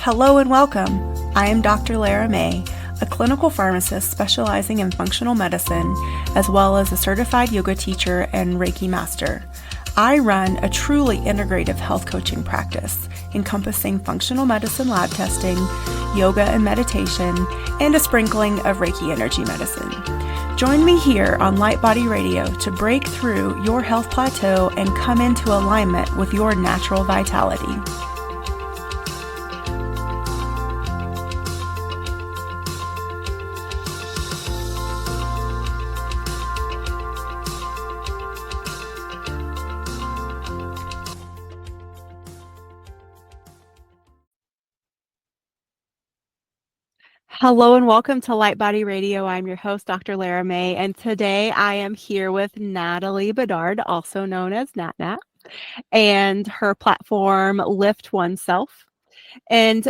Hello and welcome. I am Dr. Lara May, a clinical pharmacist specializing in functional medicine, as well as a certified yoga teacher and Reiki master. I run a truly integrative health coaching practice encompassing functional medicine lab testing, yoga and meditation, and a sprinkling of Reiki energy medicine. Join me here on Light Body Radio to break through your health plateau and come into alignment with your natural vitality. Hello and welcome to Light Body Radio. I'm your host, Dr. Lara May, and today I am here with Natalie Bedard, also known as NatNat, and her platform Lift OneSelf. And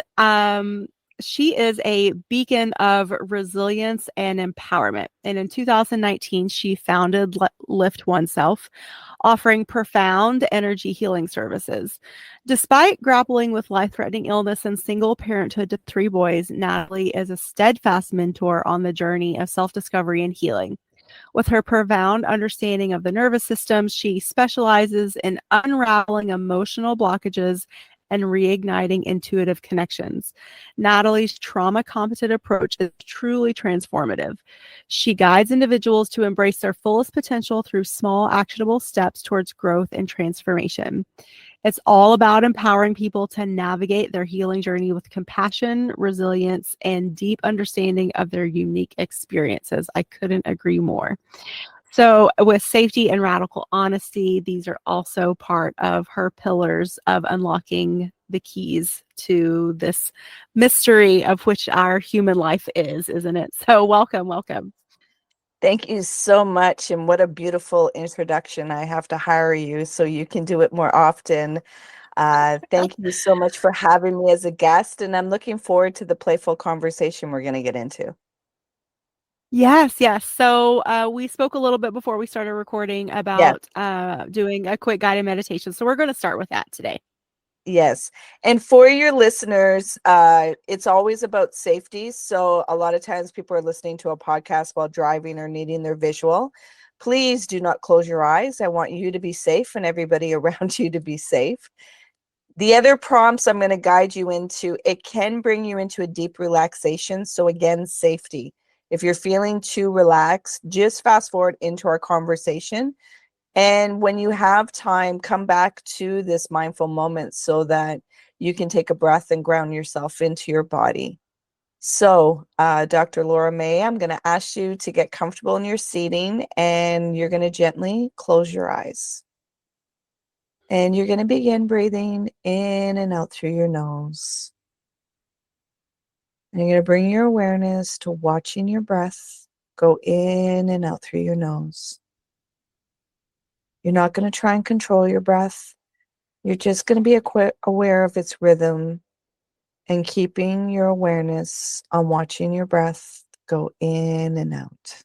she is a beacon of resilience and empowerment. And in 2019, she founded Lift OneSelf, offering profound energy healing services. Despite grappling with life-threatening illness and single parenthood to 3 boys, Natalie is a steadfast mentor on the journey of self-discovery and healing. With her profound understanding of the nervous system, she specializes in unraveling emotional blockages and reigniting intuitive connections. Natalie's trauma-competent approach is truly transformative. She guides individuals to embrace their fullest potential through small, actionable steps towards growth and transformation. It's all about empowering people to navigate their healing journey with compassion, resilience, and deep understanding of their unique experiences. I couldn't agree more. So, with safety and radical honesty, these are also part of her pillars of unlocking the keys to this mystery of which our human life is, isn't it? So, welcome. Thank you so much. And what a beautiful introduction. I have to hire you so you can do it more often. Thank you so much for having me as a guest. And I'm looking forward to the playful conversation we're going to get into. Yes. So we spoke a little bit before we started recording Yes. about doing a quick guided meditation. So we're going to start with that today. Yes. And for your listeners, it's always about safety. So a lot of times people are listening to a podcast while driving or needing their visual. Please do not close your eyes. I want you to be safe and everybody around you to be safe. The other prompts I'm going to guide you into, it can bring you into a deep relaxation. So again, safety. If you're feeling too relaxed, just fast forward into our conversation. And when you have time, come back to this mindful moment so that you can take a breath and ground yourself into your body. So, Dr. Laura May, I'm going to ask you to get comfortable in your seating and you're going to gently close your eyes. And you're going to begin breathing in and out through your nose. And you're going to bring your awareness to watching your breath go in and out through your nose. You're not going to try and control your breath. You're just going to be aware of its rhythm and keeping your awareness on watching your breath go in and out.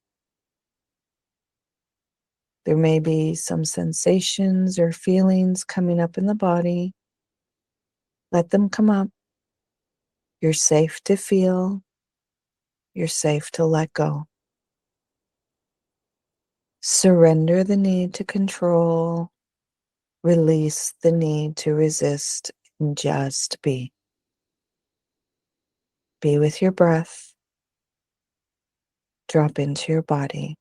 There may be some sensations or feelings coming up in the body. Let them come up. You're safe to feel. You're safe to let go. Surrender the need to control. Release the need to resist and just be. Be with your breath. Drop into your body.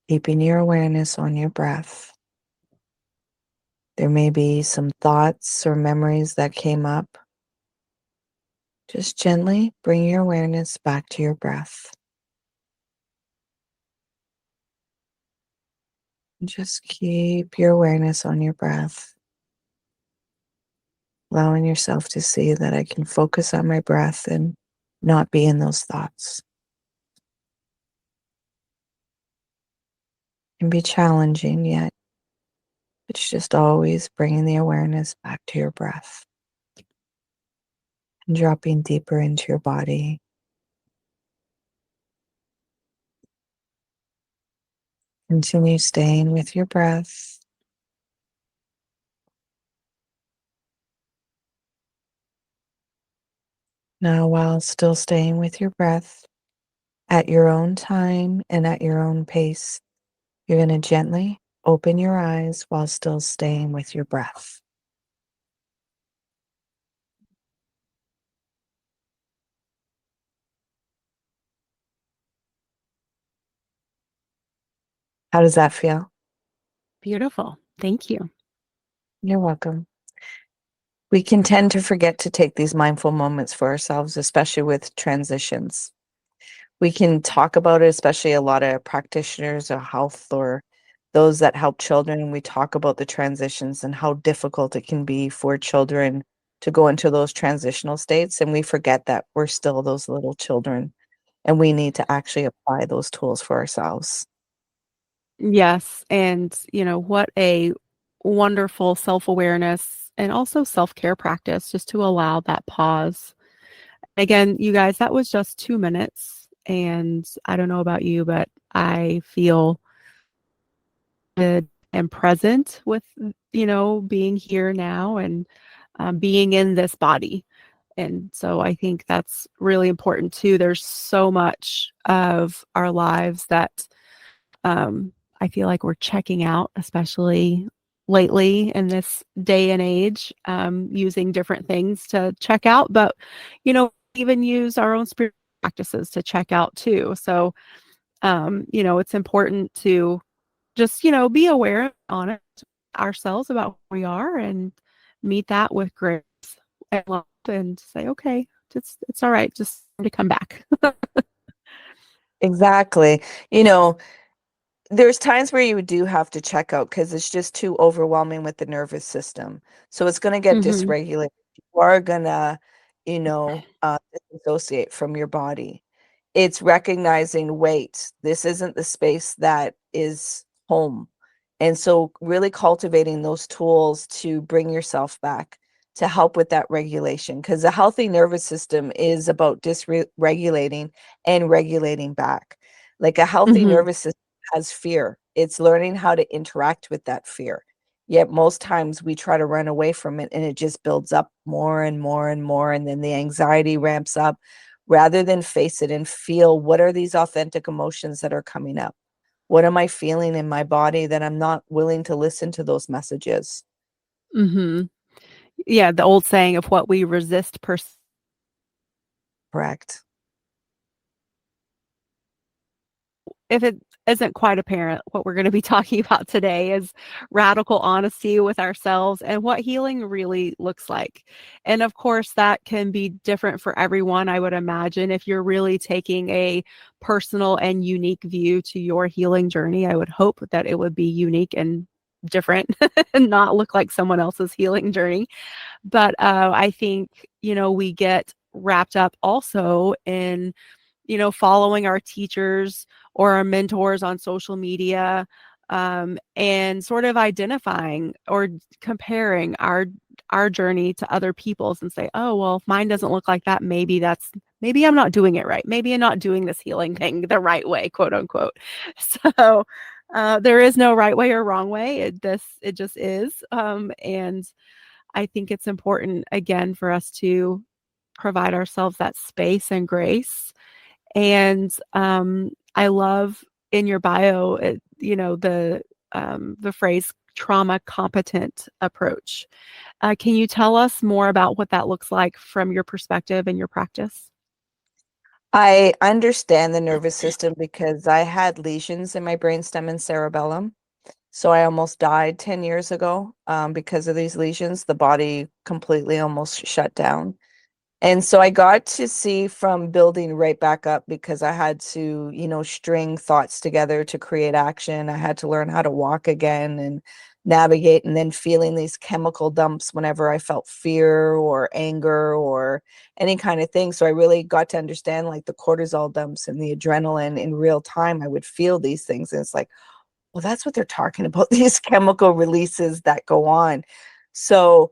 Keeping your awareness on your breath. There may be some thoughts or memories that came up. Just gently bring your awareness back to your breath. Just keep your awareness on your breath, allowing yourself to see that I can focus on my breath and not be in those thoughts. It can be challenging, yet it's just always bringing the awareness back to your breath and dropping deeper into your body. Continue staying with your breath. Now, while still staying with your breath at your own time and at your own pace, you're going to gently open your eyes while still staying with your breath. How does that feel? Beautiful. Thank you. You're welcome. We can tend to forget to take these mindful moments for ourselves, especially with transitions. We can talk about it, especially a lot of practitioners of health or those that help children. And we talk about the transitions and how difficult it can be for children to go into those transitional states. And we forget that we're still those little children and we need to actually apply those tools for ourselves. Yes, and, what a wonderful self-awareness and also self-care practice just to allow that pause. Again, you guys, that was just 2 minutes, and I don't know about you, but I feel good and present with, being here now and, being in this body, and so I think that's really important too. There's so much of our lives that I feel like we're checking out, especially lately in this day and age, using different things to check out, but, even use our own spiritual practices to check out too. So, it's important to just, be aware and honest ourselves about who we are and meet that with grace and love and say, okay, it's all right, just to come back. Exactly. You know, there's times where you do have to check out because it's just too overwhelming with the nervous system. So it's going to get Mhm. dysregulated. You are going to, disassociate from your body. It's recognizing, wait, this isn't the space that is home. And so really cultivating those tools to bring yourself back to help with that regulation. Because a healthy nervous system is about dysregulating and regulating back. Like a healthy Mhm. nervous system has fear. It's learning how to interact with that fear. Yet most times we try to run away from it and it just builds up more and more and more. And then the anxiety ramps up rather than face it and feel what are these authentic emotions that are coming up? What am I feeling in my body that I'm not willing to listen to those messages? Mhm. Yeah, the old saying of what we resist Correct. if it isn't quite apparent, what we're gonna be talking about today is radical honesty with ourselves and what healing really looks like. And of course, that can be different for everyone, I would imagine. If you're really taking a personal and unique view to your healing journey, I would hope that it would be unique and different and not look like someone else's healing journey. But, I think, we get wrapped up also in, following our teachers or our mentors on social media, and sort of identifying or comparing our journey to other people's and say, "Oh, well, if mine doesn't look like that, maybe I'm not doing it right. Maybe I'm not doing this healing thing the right way, quote unquote." So, there is no right way or wrong way. It just is, and I think it's important, again, for us to provide ourselves that space and grace. And I love in your bio, the phrase trauma competent approach. Can you tell us more about what that looks like from your perspective and your practice? I understand the nervous system because I had lesions in my brainstem and cerebellum. So I almost died 10 years ago because of these lesions. The body completely almost shut down. And so I got to see from building right back up because I had to, string thoughts together to create action. I had to learn how to walk again and navigate, and then feeling these chemical dumps whenever I felt fear or anger or any kind of thing. So I really got to understand like the cortisol dumps and the adrenaline in real time. I would feel these things. And it's like, well, that's what they're talking about, these chemical releases that go on. So,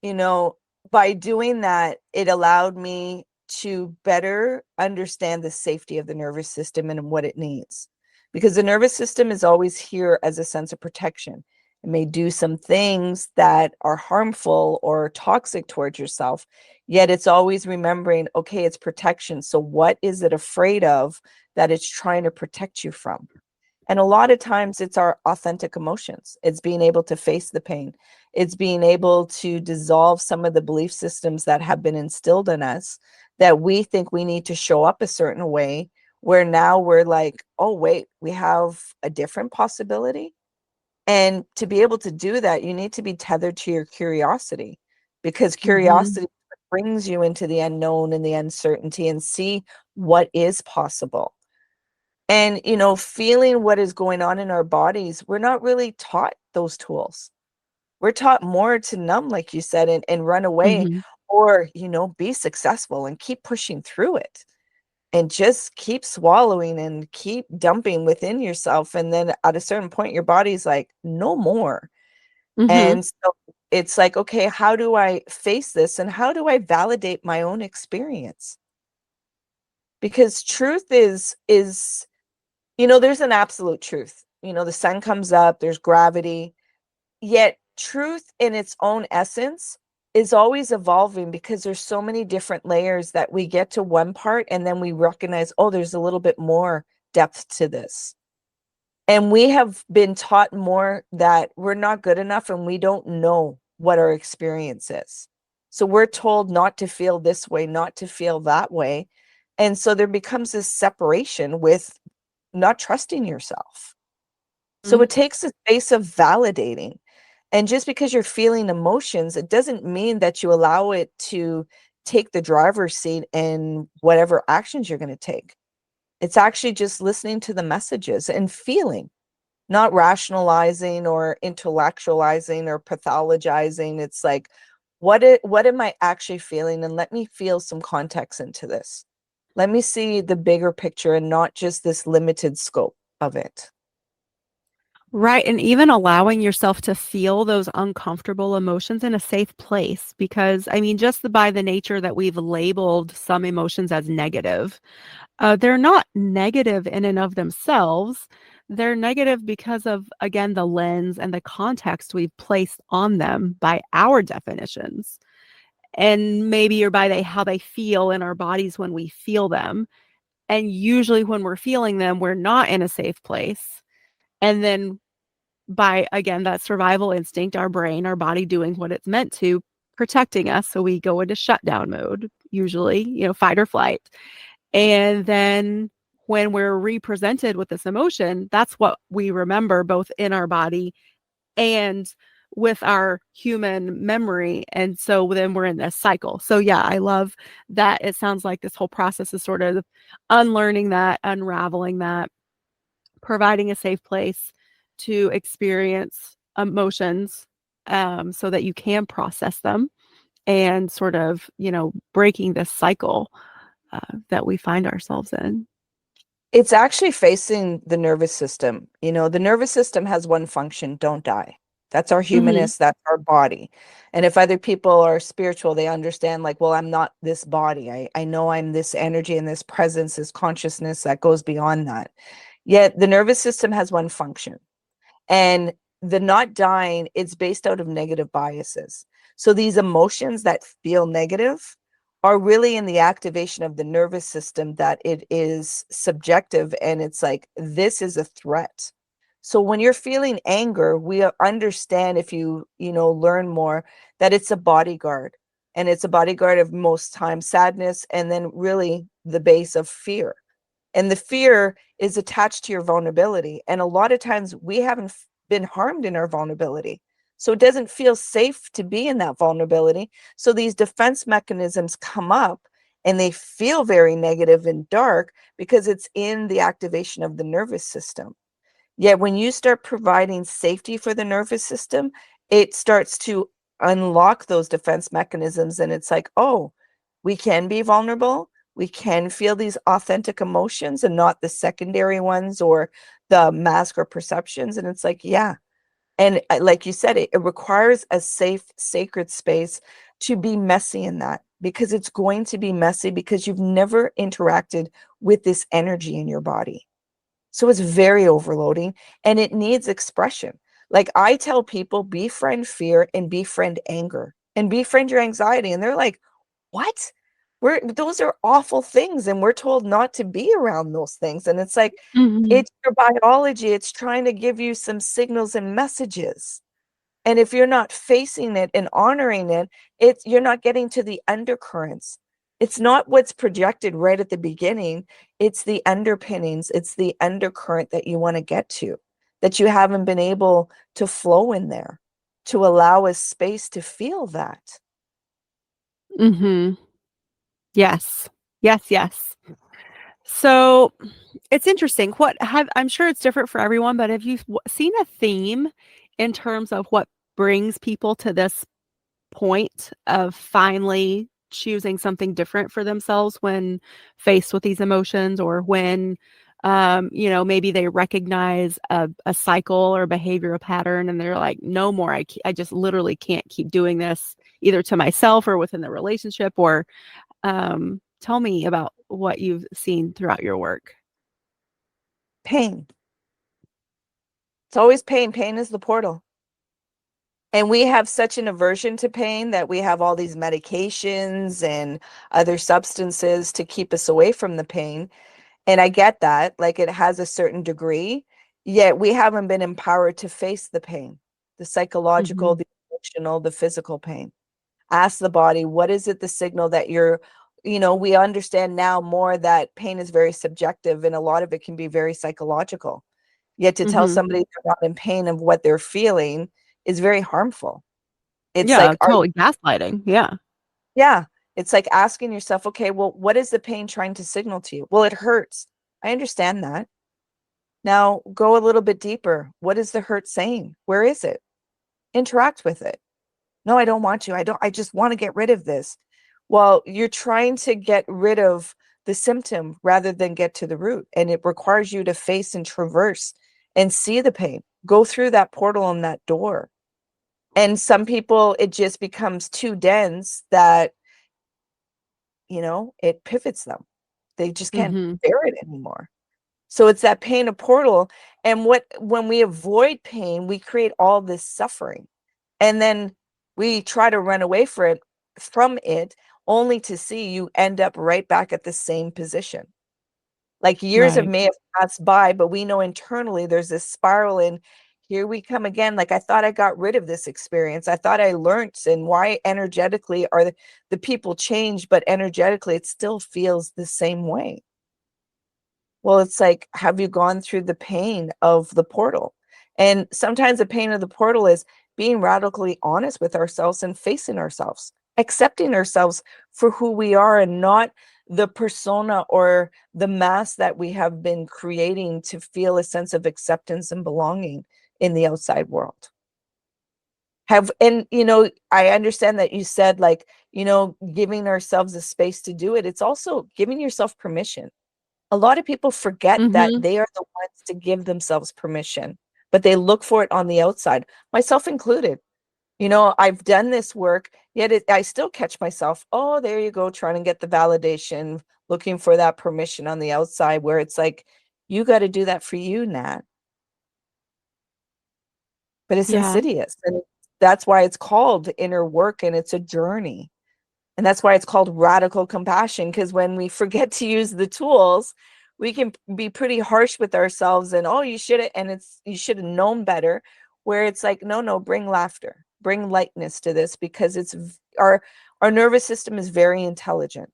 you know, by doing that, it allowed me to better understand the safety of the nervous system and what it needs. Because the nervous system is always here as a sense of protection. It may do some things that are harmful or toxic towards yourself. Yet it's always remembering, okay, it's protection. So what is it afraid of that it's trying to protect you from? And a lot of times it's our authentic emotions. It's being able to face the pain. It's being able to dissolve some of the belief systems that have been instilled in us that we think we need to show up a certain way, where now we're like, oh, wait, we have a different possibility. And to be able to do that, you need to be tethered to your curiosity, because Mm-hmm. curiosity brings you into the unknown and the uncertainty and see what is possible. And, feeling what is going on in our bodies, we're not really taught those tools. We're taught more to numb, like you said, and run away, Mm-hmm. or, be successful and keep pushing through it and just keep swallowing and keep dumping within yourself. And then at a certain point, your body's like, no more. Mm-hmm. And so it's like, okay, how do I face this? And how do I validate my own experience? Because truth is there's an absolute truth. The sun comes up, there's gravity, yet truth in its own essence is always evolving, because there's so many different layers that we get to one part and then we recognize, oh, there's a little bit more depth to this. And we have been taught more that we're not good enough and we don't know what our experience is. So we're told not to feel this way, not to feel that way. And so there becomes this separation with not trusting yourself. So it takes a space of validating. And just because you're feeling emotions, it doesn't mean that you allow it to take the driver's seat in whatever actions you're going to take. It's actually just listening to the messages and feeling, not rationalizing or intellectualizing or pathologizing. It's like, what am I actually feeling? And let me feel some context into this. Let me see the bigger picture and not just this limited scope of it. Right, and even allowing yourself to feel those uncomfortable emotions in a safe place, because, I mean, just by the nature that we've labeled some emotions as negative, they're not negative in and of themselves. They're negative because of, again, the lens and the context we've placed on them by our definitions, and maybe or by how they feel in our bodies when we feel them. And usually when we're feeling them, we're not in a safe place. And then by, again, that survival instinct, our brain, our body doing what it's meant to, protecting us. So we go into shutdown mode, usually, fight or flight. And then when we're represented with this emotion, that's what we remember both in our body and with our human memory. And so then we're in this cycle. So yeah, I love that. It sounds like this whole process is sort of unlearning that, unraveling that, providing a safe place to experience emotions, so that you can process them, and sort of, breaking this cycle that we find ourselves in. It's actually facing the nervous system. The nervous system has one function: don't die. That's our Hmm. humanness, that's our body. And if other people are spiritual, they understand, like, well, I'm not this body. I know I'm this energy and this presence, this consciousness that goes beyond that. Yet the nervous system has one function. And the not dying, it's based out of negative biases. So these emotions that feel negative are really in the activation of the nervous system, that it is subjective and it's like, this is a threat. So when you're feeling anger, we understand, if learn more, that it's a bodyguard, and it's a bodyguard of most times sadness, and then really the base of fear. And the fear is attached to your vulnerability. And a lot of times we haven't been harmed in our vulnerability. So it doesn't feel safe to be in that vulnerability. So these defense mechanisms come up and they feel very negative and dark, because it's in the activation of the nervous system. Yet when you start providing safety for the nervous system, it starts to unlock those defense mechanisms. And it's like, oh, we can be vulnerable. We can feel these authentic emotions and not the secondary ones or the mask or perceptions. And it's like, yeah. And like you said, it requires a safe, sacred space to be messy in that, because it's going to be messy, because you've never interacted with this energy in your body. So it's very overloading and it needs expression. Like I tell people, befriend fear and befriend anger and befriend your anxiety. And they're like, what? Those are awful things. And we're told not to be around those things. And it's like, Mhm. it's your biology. It's trying to give you some signals and messages. And if you're not facing it and honoring it, you're not getting to the undercurrents. It's not what's projected right at the beginning. It's the underpinnings. It's the undercurrent that you want to get to, that you haven't been able to flow in there, to allow a space to feel that. Mhm. Yes. Yes, yes. So, it's interesting. I'm sure it's different for everyone, but have you seen a theme in terms of what brings people to this point of finally choosing something different for themselves when faced with these emotions, or when, maybe they recognize a cycle or behavioral pattern and they're like, no more, I just literally can't keep doing this either to myself or within the relationship, or tell me about what you've seen throughout your work. Pain. It's always pain. Pain is the portal. And we have such an aversion to pain that we have all these medications and other substances to keep us away from the pain. And I get that, like it has a certain degree, yet we haven't been empowered to face the pain, the psychological, Mhm. the emotional, the physical pain. Ask the body, what is it, the signal that we understand now more that pain is very subjective and a lot of it can be very psychological. Yet to tell Mhm. somebody they're not in pain of what they're feeling is very harmful. It's Yeah, like, totally gaslighting. Yeah. yeah, it's like asking yourself, okay, well, what is the pain trying to signal to you? Well, it hurts. I understand that. Now go a little bit deeper. What is the hurt saying? Where is it? Interact with it. No, I don't want to. I just want to get rid of this. Well, you're trying to get rid of the symptom rather than get to the root. And it requires you to face and traverse and see the pain, go through that portal and that door. And some people, it just becomes too dense that, it pivots them. They just can't Mhm. bear it anymore. So it's that pain of portal. And when we avoid pain, we create all this suffering. And then we try to run away from it, only to see you end up right back at the same position. Like years of Right. may have passed by, but we know internally there's this spiral and here we come again. Like I thought I got rid of this experience. I thought I learned, and why energetically are the people changed, but energetically it still feels the same way. Well, it's like, have you gone through the pain of the portal? And sometimes the pain of the portal is being radically honest with ourselves and facing ourselves, accepting ourselves for who we are and not the persona or the mask that we have been creating to feel a sense of acceptance and belonging in the outside world. I understand that you said, like, giving ourselves a space to do it. It's also giving yourself permission. A lot of people forget that Mhm. they are the ones to give themselves permission, but they look for it on the outside, myself included. I've done this work, yet I still catch myself, oh, there you go, trying to get the validation, looking for that permission on the outside, where it's like, you got to do that for you, Nat. But it's Yeah. insidious. And that's why it's called inner work and it's a journey. And that's why it's called radical compassion, because when we forget to use the tools, we can be pretty harsh with ourselves and, oh, you should have known better. Where it's like, no, no, bring laughter, bring lightness to this, because our nervous system is very intelligent.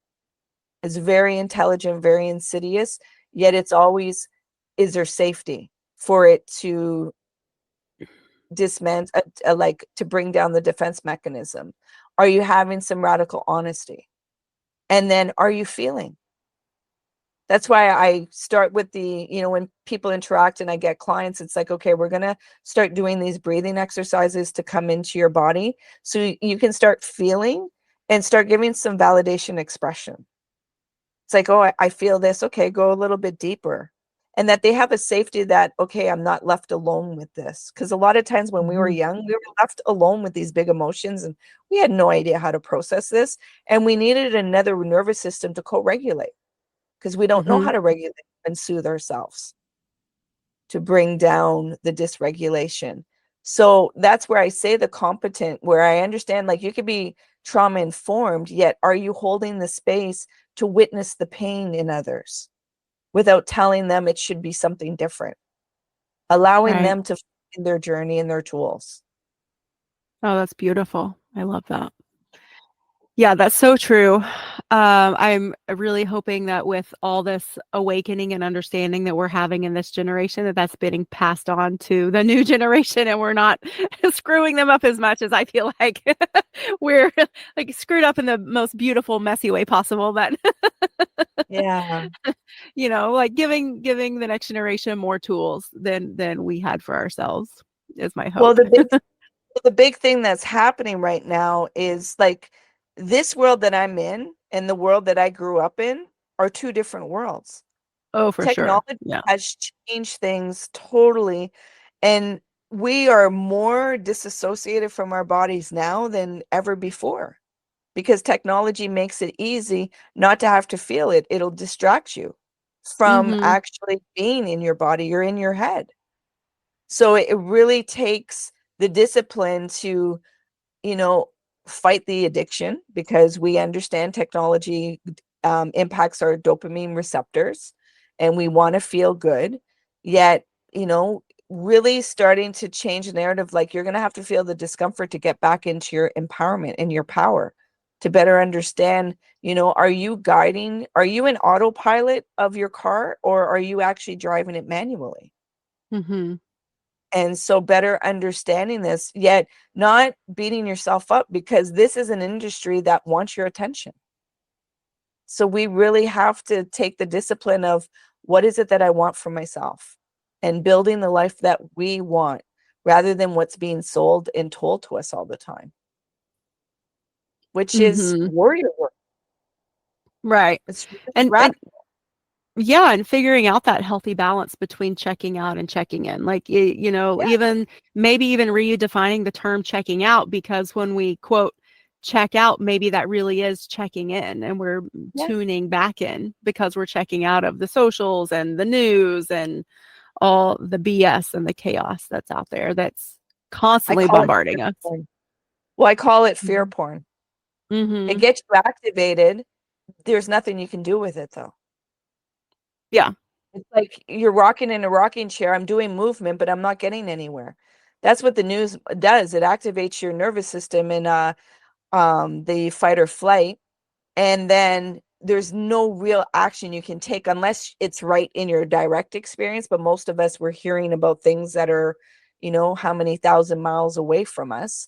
It's very intelligent, very insidious, yet it's always, is there safety for it to dismantle, like to bring down the defense mechanism? Are you having some radical honesty? And then are you feeling? That's why I start with when people interact and I get clients, it's like, okay, we're going to start doing these breathing exercises to come into your body so you can start feeling and start giving some validation expression. It's like, oh, I feel this. Okay, go a little bit deeper. And that they have a safety that, okay, I'm not left alone with this. Because a lot of times when we were Mhm. young, we were left alone with these big emotions and we had no idea how to process this. And we needed another nervous system to co-regulate, because we don't know how Mhm. to regulate and soothe ourselves to bring down the dysregulation. So that's where I say the competent, where I understand, like, you could be trauma informed, yet are you holding the space to witness the pain in others without telling them it should be something different, allowing Right. them to find their journey and their tools. Oh, that's beautiful. I love that. Yeah, that's so true. I'm really hoping that with all this awakening and understanding that we're having in this generation, that that's being passed on to the new generation, and we're not screwing them up as much as I feel like we're like screwed up in the most beautiful, messy way possible. That Yeah. like giving the next generation more tools than we had for ourselves is my Well, hope. the big thing that's happening right now is, like, this world that I'm in and the world that I grew up in are two different worlds. Oh, for sure. Technology Yeah. has changed things totally, and we are more disassociated from our bodies now than ever before, because technology makes it easy not to have to feel it. It'll distract you from Mm-hmm. actually being in your body. You're in your head. So it really takes the discipline to, you know, fight the addiction, because we understand technology impacts our dopamine receptors and we want to feel good. Yet, really starting to change the narrative, like, you're going to have to feel the discomfort to get back into your empowerment and your power, to better understand, are you in autopilot of your car, or are you actually driving it manually? Mm-hmm. And so better understanding this, yet not beating yourself up, because this is an industry that wants your attention. So we really have to take the discipline of, what is it that I want for myself, and building the life that we want, rather than what's being sold and told to us all the time, which is Mm-hmm. warrior work. Right. It's really And radical. yeah, and figuring out that healthy balance between checking out and checking in. Like, Yeah, even maybe even redefining the term checking out, because when we quote check out, maybe that really is checking in, and we're yeah. tuning back in because we're checking out of the socials and the news and all the BS and the chaos that's out there that's I constantly call it fear bombarding us. porn. Well, I call it fear Mhm. porn. It Mhm. gets you activated. There's nothing you can do with it, though. Yeah. It's like you're rocking in a rocking chair. I'm doing movement, but I'm not getting anywhere. That's what the news does. It activates your nervous system in the fight or flight, and then there's no real action you can take unless it's right in your direct experience. But most of us, we're hearing about things that are, how many thousand miles away from us.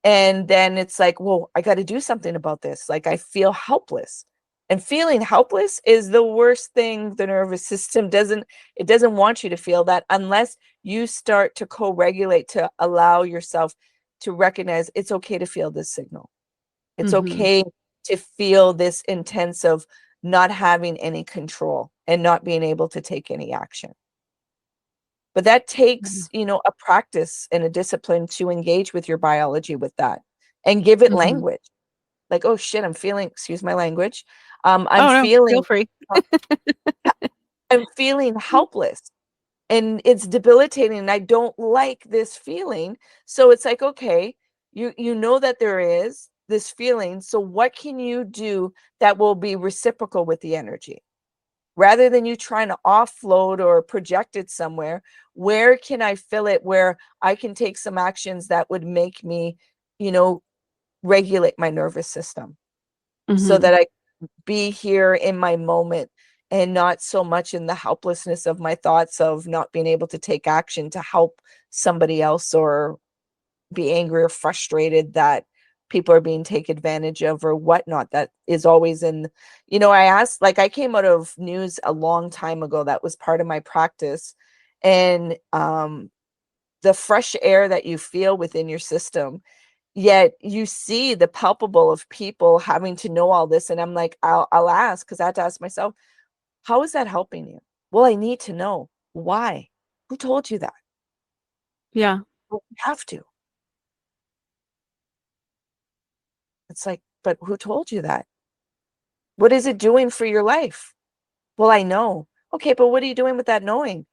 And then it's like, well, I got to do something about this. Like, I feel helpless. And feeling helpless is the worst thing. The nervous system doesn't want you to feel that, unless you start to co-regulate, to allow yourself to recognize it's okay to feel this signal. It's Mhm. okay to feel this intense of not having any control and not being able to take any action. But that takes, a practice and a discipline to engage with your biology with that, and give it Mhm. language. Like, oh shit, I'm feeling, excuse my language. I'm Oh, no, feel feeling, free. uh, I'm feeling helpless, and it's debilitating, and I don't like this feeling. So it's like, okay, you know that there is this feeling. So what can you do that will be reciprocal with the energy? Rather than you trying to offload or project it somewhere, where can I fill it, where I can take some actions that would make me, you know, regulate my nervous system, so Mhm. that I be here in my moment, and not so much in the helplessness of my thoughts of not being able to take action to help somebody else, or be angry or frustrated that people are being taken advantage of or whatnot. That is always in, I asked, like, I came out of news a long time ago. That was part of my practice. And the fresh air that you feel within your system, yet you see the palpable of people having to know all this. And I'm like, I'll ask, because I had to ask myself, how is that helping you? Well, I need to know why. Who told you that? Yeah. Well, you have to. It's like, but who told you that? What is it doing for your life? Well, I know. Okay, but what are you doing with that knowing?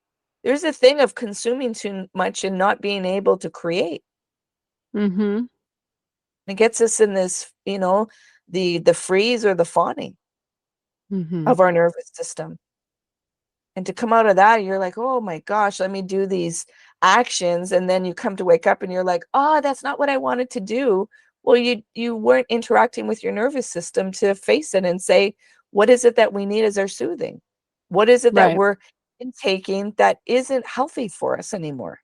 There's a thing of consuming too much and not being able to create. Mm-hmm. It gets us in this, the freeze or the fawning Mm-hmm. of our nervous system. And to come out of that, you're like, oh my gosh, let me do these actions. And then you come to wake up and you're like, oh, that's not what I wanted to do. Well, you weren't interacting with your nervous system to face it and say, what is it that we need as our soothing? What is it that Right. we're intaking that isn't healthy for us anymore?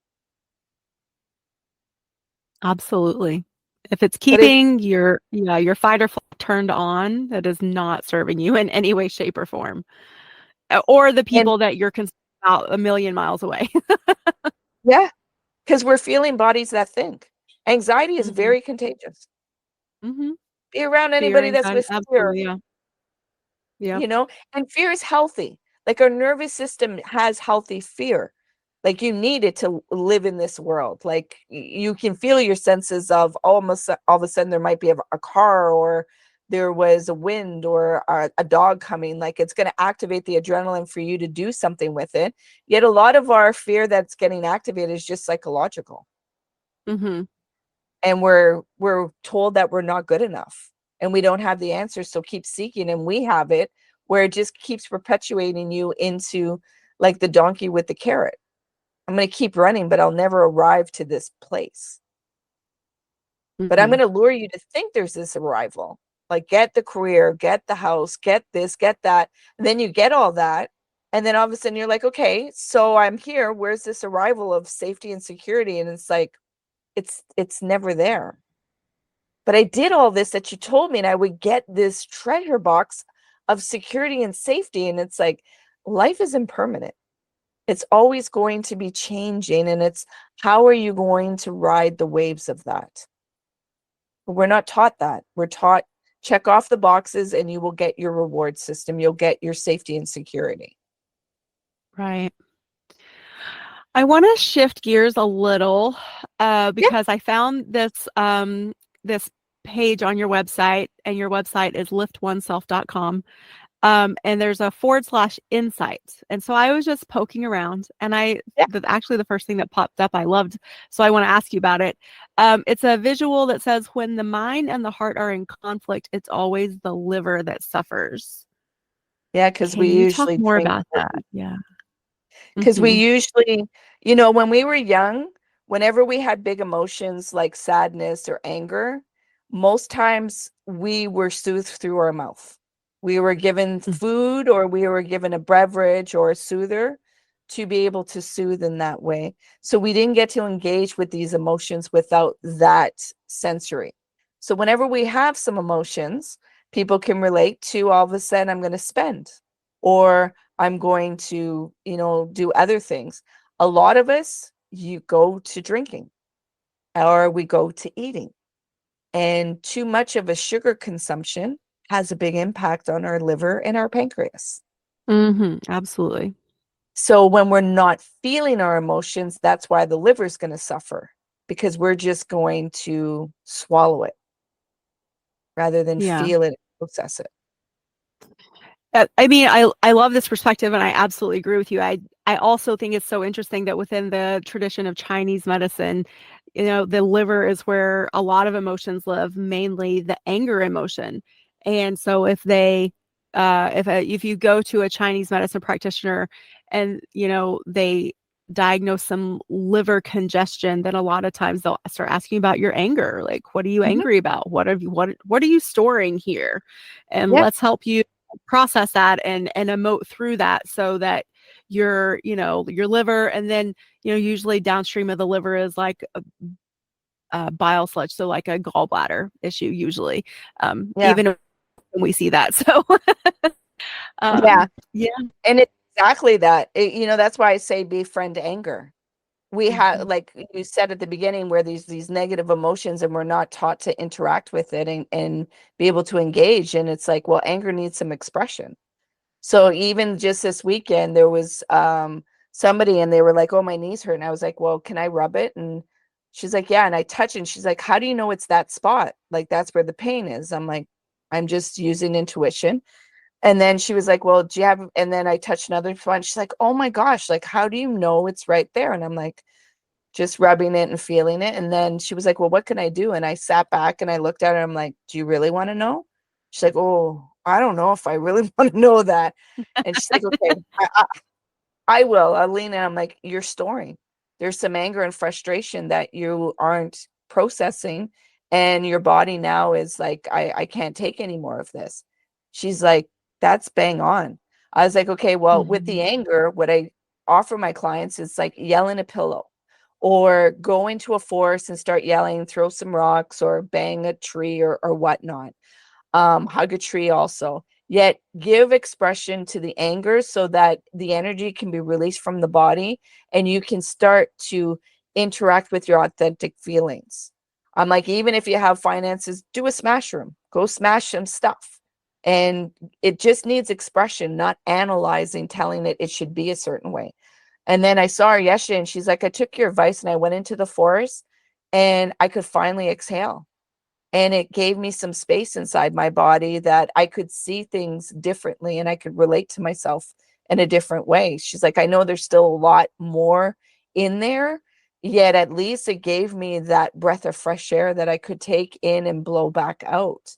Absolutely. If it's But it keeping your fight or flight turned on, that is not serving you in any way, shape, or form. Or the and people that you're concerned about a million miles away. yeah, because we're feeling bodies that think. Anxiety is Mhm. very contagious. Mhm. Be around Fear, anybody that's anxiety, with fear, absolutely, yeah. Yep. you know, and fear is healthy. Like our nervous system has healthy fear. Like you need it to live in this world. Like you can feel your senses of almost all of a sudden there might be a car or there was a wind or a dog coming. Like it's going to activate the adrenaline for you to do something with it. Yet a lot of our fear that's getting activated is just psychological. Mhm. And we're told that we're not good enough and we don't have the answers, so keep seeking, and we have it where it just keeps perpetuating you into like the donkey with the carrot. I'm going to keep running but I'll never arrive to this place, but I'm Mhm. going to lure you to think there's this arrival, like get the career, get the house, get this, get that, and then you get all that, and then all of a sudden you're like, okay, so I'm here, where's this arrival of safety and security? And it's like it's never there. But I did all this that you told me, and I would get this treasure box of security and safety. And it's like, life is impermanent. It's always going to be changing. And it's how are you going to ride the waves of that? But we're not taught that. We're taught check off the boxes and you will get your reward system. You'll get your safety and security. Right. I wanna shift gears a little, Yeah. because I found this page on your website, and your website is liftoneself.com. And there's a /insight. And so I was just poking around, and Yeah. actually the first thing that popped up I loved. So I want to ask you about it. It's a visual that says, when the mind and the heart are in conflict, it's always the liver that suffers. Yeah. Because Can we you talk usually more drink. about that? Yeah. Because we Hmm. usually, when we were young, whenever we had big emotions like sadness or anger, most times we were soothed through our mouth. We were given food or we were given a beverage or a soother to be able to soothe in that way. So we didn't get to engage with these emotions without that sensory. So whenever we have some emotions, people can relate to all of a sudden, I'm going to spend, or I'm going to, do other things. A lot of us, you go to drinking or we go to eating. And too much of a sugar consumption has a big impact on our liver and our pancreas. Hmm. Absolutely. So when we're not feeling our emotions, that's why the liver's going to suffer, because we're just going to swallow it rather than Yeah. feel it and process it. I mean, I love this perspective, and I absolutely agree with you. I also think it's so interesting that within the tradition of Chinese medicine, the liver is where a lot of emotions live, mainly the anger emotion. And so if you go to a Chinese medicine practitioner and they diagnose some liver congestion, then a lot of times they'll start asking about your anger. Like, what are you Mhm. angry about? What are you storing here? And Yeah, let's help you process that and emote through that, so that your liver, and then usually downstream of the liver is like a bile sludge, so like a gallbladder issue usually, yeah, even when we see that. So yeah. yeah. And it's exactly that. That's why I say befriend anger. We have, Mhm. like you said at the beginning, where these negative emotions and we're not taught to interact with it and be able to engage. And it's like, well, anger needs some expression. So even just this weekend, there was somebody and they were like, oh, my knees hurt. And I was like, well, can I rub it? And she's like, yeah. And I touch it. And she's like, how do you know it's that spot? Like, that's where the pain is. I'm like, I'm just using intuition. And then she was like, well, do you have, and then I touched another spot. She's like, oh my gosh, like, how do you know it's right there? And I'm like, just rubbing it and feeling it. And then she was like, well, what can I do? And I sat back and I looked at her. I'm like, do you really want to know? She's like, oh, I don't know if I really want to know that. And she's like, okay, I will. I'll lean in. I'm like, you're storing. There's some anger and frustration that you aren't processing. And your body now is like, I can't take any more of this. She's like, that's bang on. I was like, okay, well, with the Mhm. anger, what I offer my clients is like yell in a pillow or go into a forest and start yelling, throw some rocks or bang a tree or whatnot. Hug a tree also. Yet give expression to the anger so that the energy can be released from the body and you can start to interact with your authentic feelings. I'm like, even if you have finances, do a smash room, go smash some stuff. And it just needs expression, not analyzing, telling it should be a certain way. And then I saw her yesterday and she's like, I took your advice and I went into the forest and I could finally exhale. And it gave me some space inside my body that I could see things differently and I could relate to myself in a different way. She's like, I know there's still a lot more in there, yet at least it gave me that breath of fresh air that I could take in and blow back out.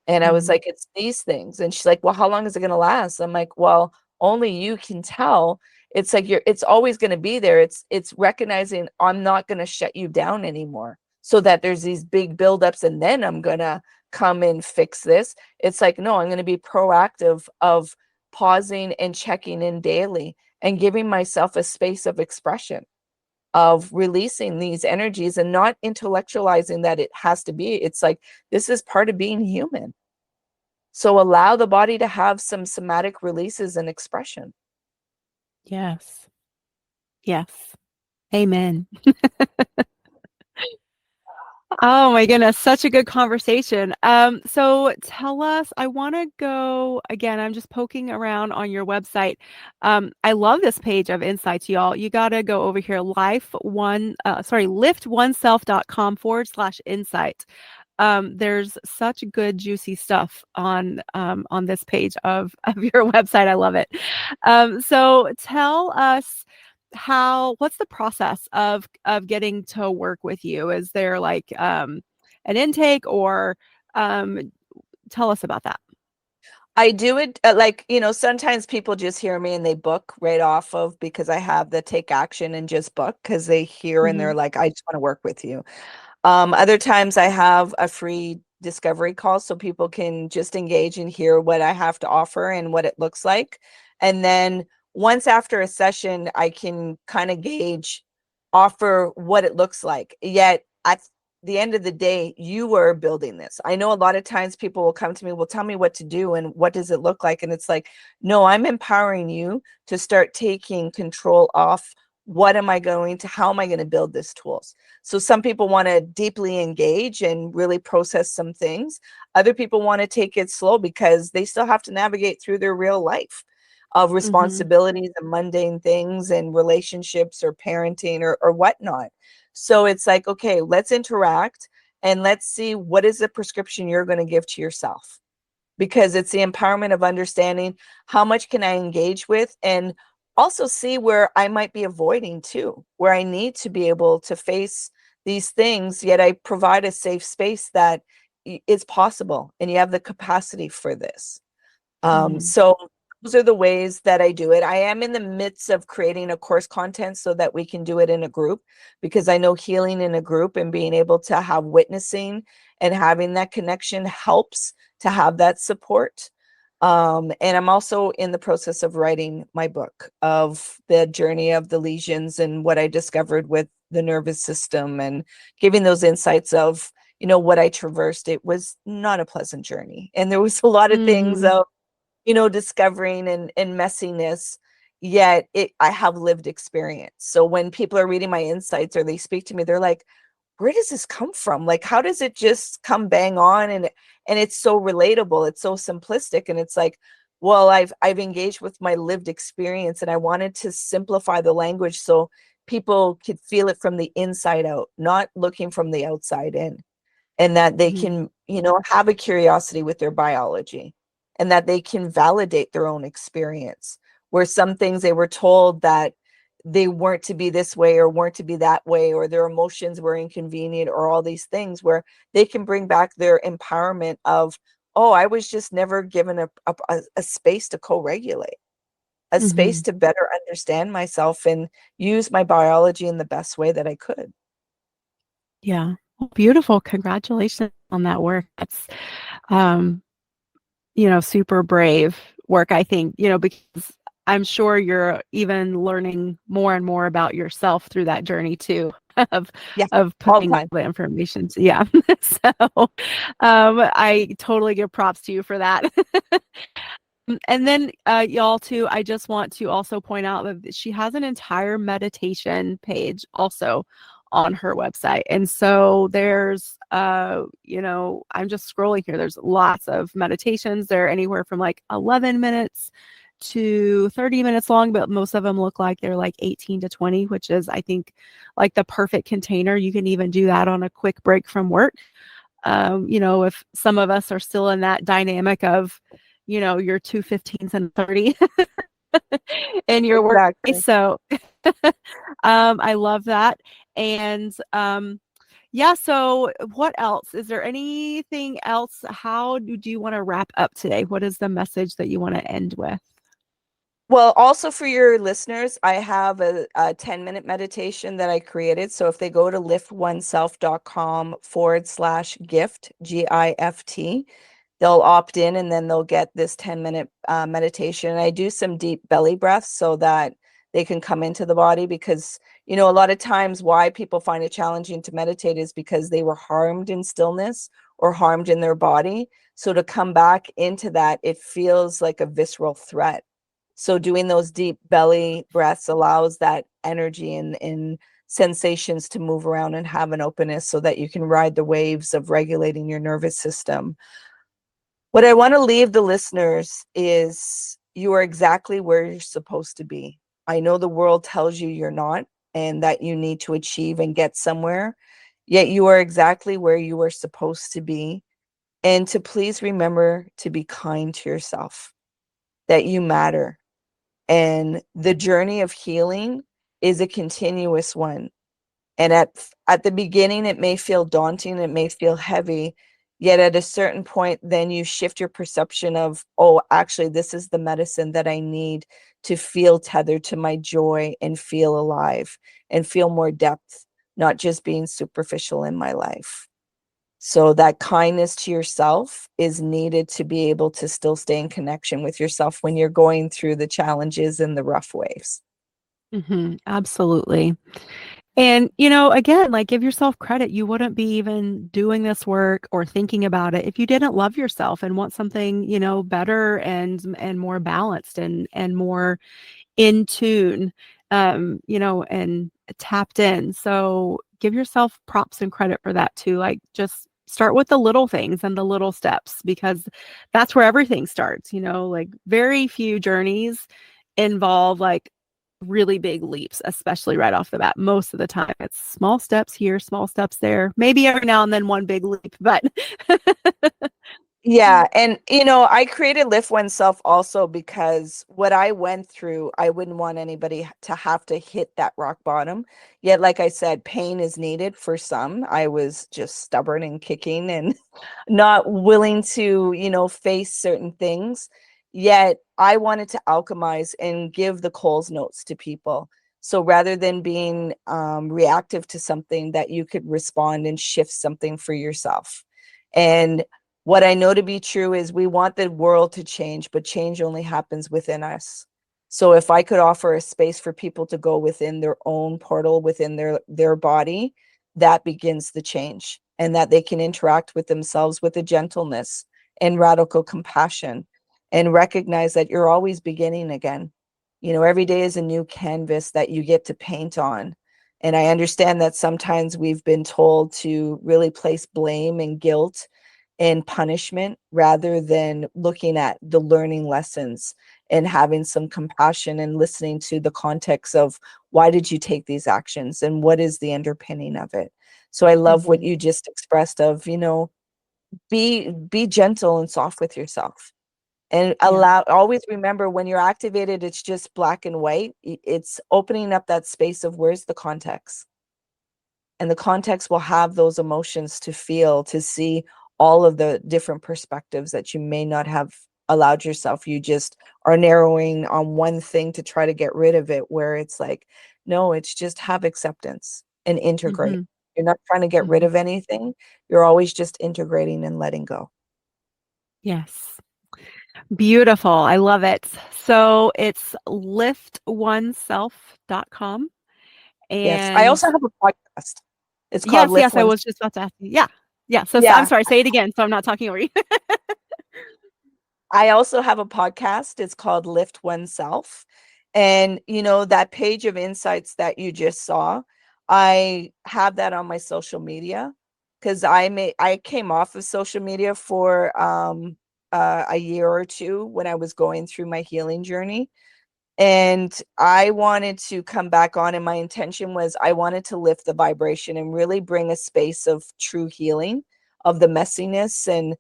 And I was Mhm. like, it's these things. And she's like, well, how long is it going to last? I'm like, well, only you can tell. It's like it's always going to be there. It's recognizing I'm not going to shut you down anymore so that there's these big buildups and then I'm going to come and fix this. It's like, no, I'm going to be proactive of pausing and checking in daily and giving myself a space of expression, of releasing these energies and not intellectualizing that it has to be. It's like, this is part of being human. So allow the body to have some somatic releases and expression. Yes. Yes. Amen. Oh my goodness, such a good conversation. So tell us, I want to go again. I'm just poking around on your website. I love this page of insights, y'all. You got to go over here, liftoneself.com/insight. There's such good, juicy stuff on this page of your website. I love it. So tell us what's the process of getting to work with you? Is there like an intake or um, tell us about that? I do it like, sometimes people just hear me and they book right off of because I have the take action and just book because they hear and Hmm. they're like, I just want to work with you. Other times I have a free discovery call so people can just engage and hear what I have to offer and what it looks like. And then once after a session, I can kind of gauge, offer what it looks like. Yet at the end of the day, you are building this. I know a lot of times people will come to me, will tell me what to do and what does it look like? And it's like, no, I'm empowering you to start taking control off how am I going to build this tools? So some people want to deeply engage and really process some things. Other people want to take it slow because they still have to navigate through their real life of Hmm. responsibilities and mundane things and relationships or parenting or whatnot. So it's like, okay, let's interact and let's see what is the prescription you're going to give to yourself, because it's the empowerment of understanding how much can I engage with and also see where I might be avoiding too, where I need to be able to face these things, yet I provide a safe space that is possible and you have the capacity for this. Hmm. So those are the ways that I do it. I am in the midst of creating a course content so that we can do it in a group, because I know healing in a group and being able to have witnessing and having that connection helps to have that support. And I'm also in the process of writing my book of the journey of the lesions and what I discovered with the nervous system and giving those insights of, what I traversed. It was not a pleasant journey. And there was a lot of things Hmm. of, discovering and messiness, yet I have lived experience. So when people are reading my insights or they speak to me, they're like, where does this come from? Like, how does it just come bang on? And it's so relatable. It's so simplistic. And it's like, well, I've engaged with my lived experience and I wanted to simplify the language so people could feel it from the inside out, not looking from the outside in, and that they Hmm. can, have a curiosity with their biology and that they can validate their own experience, where some things they were told that they weren't to be this way or weren't to be that way, or their emotions were inconvenient, or all these things, where they can bring back their empowerment of, oh, I was just never given a space to co-regulate, a space Mhm. to better understand myself and use my biology in the best way that I could. Yeah. Well, beautiful. Congratulations on that work. That's, um, super brave work, I think, because I'm sure you're even learning more and more about yourself through that journey too of Yeah, of all the putting all time. the information. Yeah. So, I totally give props to you for that. And then, y'all too, I just want to also point out that she has an entire meditation page also on her website. And so there's, I'm just scrolling here. There's lots of meditations. They're anywhere from like 11 minutes to 30 minutes long, but most of them look like they're like 18 to 20, which is, I think, like the perfect container. You can even do that on a quick break from work. If some of us are still in that dynamic of, your 2:15s and 30 in your workplace. Exactly. So I love that. And yeah, so what else? Is there anything else? How do you want to wrap up today? What is the message that you want to end with? Well, also for your listeners, I have a 10-minute meditation that I created. So if they go to liftoneself.com/gift, GIFT, they'll opt in and then they'll get this 10-minute meditation. And I do some deep belly breaths so that they can come into the body, because, a lot of times why people find it challenging to meditate is because they were harmed in stillness or harmed in their body. So to come back into that, it feels like a visceral threat. So doing those deep belly breaths allows that energy and sensations to move around and have an openness so that you can ride the waves of regulating your nervous system. What I want to leave the listeners is, you are exactly where you're supposed to be. I know the world tells you you're not, and that you need to achieve and get somewhere, yet you are exactly where you are supposed to be. And to please remember to be kind to yourself, that you matter. And the journey of healing is a continuous one. And at the beginning, it may feel daunting, it may feel heavy, yet at a certain point, then you shift your perception of, oh, actually, this is the medicine that I need to feel tethered to my joy and feel alive and feel more depth, not just being superficial in my life. So that kindness to yourself is needed to be able to still stay in connection with yourself when you're going through the challenges and the rough waves. Absolutely. And, again, like give yourself credit. You wouldn't be even doing this work or thinking about it if you didn't love yourself and want something, better and more balanced and more in tune, and tapped in. So give yourself props and credit for that too. Like just start with the little things and the little steps, because that's where everything starts, like very few journeys involve like really big leaps, especially right off the bat. Most of the time it's small steps here, small steps there, maybe every now and then one big leap, but Yeah, and I created Lift OneSelf also because what I went through, I wouldn't want anybody to have to hit that rock bottom. Yet, like I said, pain is needed for some. I was just stubborn and kicking and not willing to, face certain things. Yet I wanted to alchemize and give the Coles notes to people. So rather than being reactive to something, that you could respond and shift something for yourself. And what I know to be true is, we want the world to change, but change only happens within us. So if I could offer a space for people to go within their own portal, within their body, that begins the change, and that they can interact with themselves with a gentleness and radical compassion, and recognize that you're always beginning again. Every day is a new canvas that you get to paint on. And I understand that sometimes we've been told to really place blame and guilt and punishment rather than looking at the learning lessons and having some compassion and listening to the context of, why did you take these actions and what is the underpinning of it. So I love what Mhm. you just expressed of, be gentle and soft with yourself. And Yeah. always remember, when you're activated, it's just black and white. It's opening up that space of where's the context, and the context will have those emotions to feel, to see all of the different perspectives that you may not have allowed yourself. You just are narrowing on one thing to try to get rid of it, where it's like, no, it's just have acceptance and integrate. Mm-hmm. You're not trying to get rid Mm-hmm. of anything. You're always just integrating and letting go. Yes. Beautiful. I love it. So it's liftoneself.com. Yes. I And also have a podcast. It's called yes, Lift yes, I One. was just about to ask you. Yeah. Yeah. So I'm Yeah. sorry, say it again so I'm not talking over you. I also have a podcast. It's called Lift OneSelf. And, that page of insights that you just saw, I have that on my social media, because I came off of social media for a year or two when I was going through my healing journey. And I wanted to come back on, and my intention was I wanted to lift the vibration and really bring a space of true healing of the messiness, and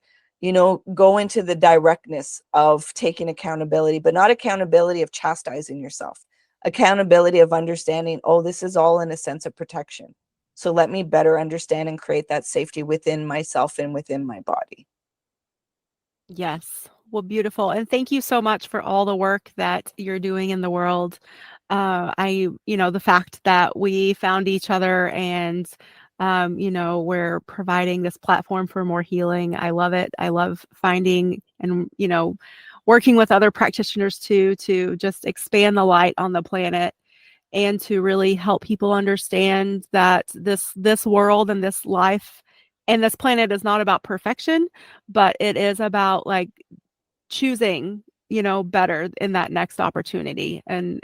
go into the directness of taking accountability, but not accountability of chastising yourself. Accountability of understanding, oh, this is all in a sense of protection. So let me better understand and create that safety within myself and within my body. Yes. Well, beautiful. And thank you so much for all the work that you're doing in the world. The fact that we found each other and, we're providing this platform for more healing. I love it. I love finding and, working with other practitioners too, to just expand the light on the planet and to really help people understand that this world and this life and this planet is not about perfection, but it is about like choosing, better in that next opportunity. And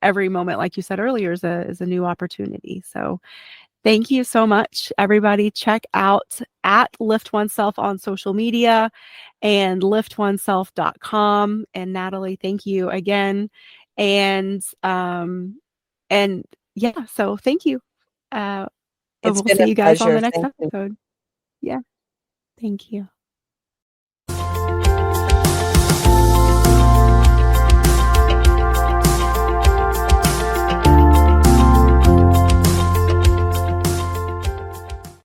every moment, like you said earlier, is a new opportunity. So thank you so much, everybody. Check out at Lift Oneself on social media and liftoneself.com. And Natalie, thank you again. And yeah, so thank you. And It's we'll been see a you guys on pleasure. the next Thank you. episode. Yeah, thank you.